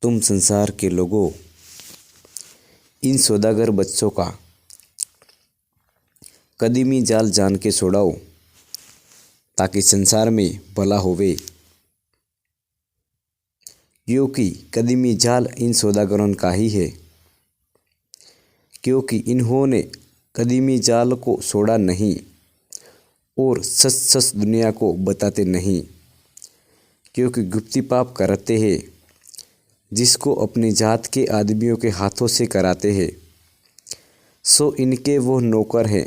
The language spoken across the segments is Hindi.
तुम संसार के लोगों, इन सौदागर बच्चों का कदीमी जाल जान के छोड़ाओ, ताकि संसार में भला होवे। क्योंकि कदीमी जाल इन सौदागरों का ही है, क्योंकि इन्होंने कदीमी जाल को छोड़ा नहीं और सच सच दुनिया को बताते नहीं। क्योंकि गुप्ती पाप करते हैं, जिसको अपनी जात के आदमियों के हाथों से कराते हैं, सो इनके वो नौकर हैं।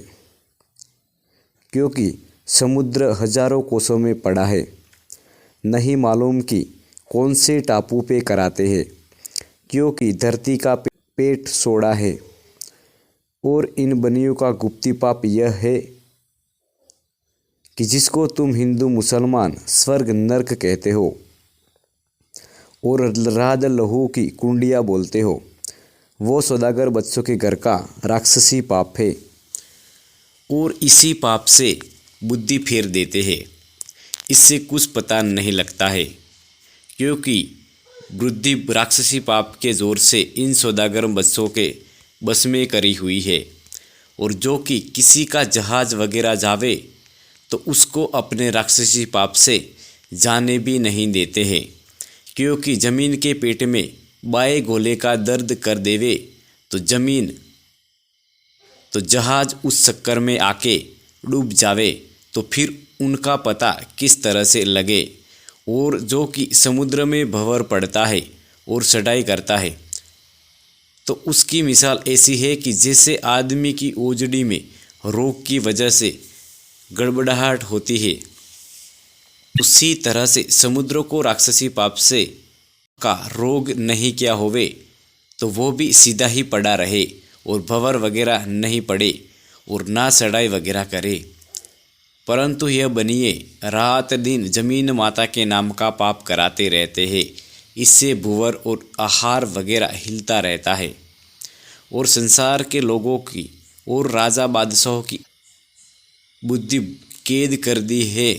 क्योंकि समुद्र हजारों कोसों में पड़ा है, नहीं मालूम कि कौन से टापू पे कराते हैं। क्योंकि धरती का पेट सोड़ा है, और इन बनियों का गुप्ती पाप यह है कि जिसको तुम हिंदू मुसलमान स्वर्ग नर्क कहते हो और राज लहू की कुंडिया बोलते हो, वो सौदागर बच्चों के घर का राक्षसी पाप है। और इसी पाप से बुद्धि फेर देते हैं। इससे कुछ पता नहीं लगता है, क्योंकि बुद्धि राक्षसी पाप के जोर से इन सौदागर बच्चों के बस में करी हुई है। और जो कि किसी का जहाज वगैरह जावे तो उसको अपने राक्षसी पाप से जाने भी नहीं देते हैं। क्योंकि ज़मीन के पेट में बाएं गोले का दर्द कर देवे तो जहाज उस चक्कर में आके डूब जावे, तो फिर उनका पता किस तरह से लगे। और जो कि समुद्र में भंवर पड़ता है और चढ़ाई करता है, तो उसकी मिसाल ऐसी है कि जैसे आदमी की ओजड़ी में रोग की वजह से गड़बड़ाहट होती है, उसी तरह से समुद्र को राक्षसी पाप से का रोग नहीं क्या होवे तो वो भी सीधा ही पड़ा रहे और भंवर वगैरह नहीं पड़े और ना चढ़ाई वगैरह करे। परंतु यह बनिए रात दिन जमीन माता के नाम का पाप कराते रहते हैं। इससे भूवर और आहार वगैरह हिलता रहता है और संसार के लोगों की और राजा बादशाहों की बुद्धि कैद कर दी है।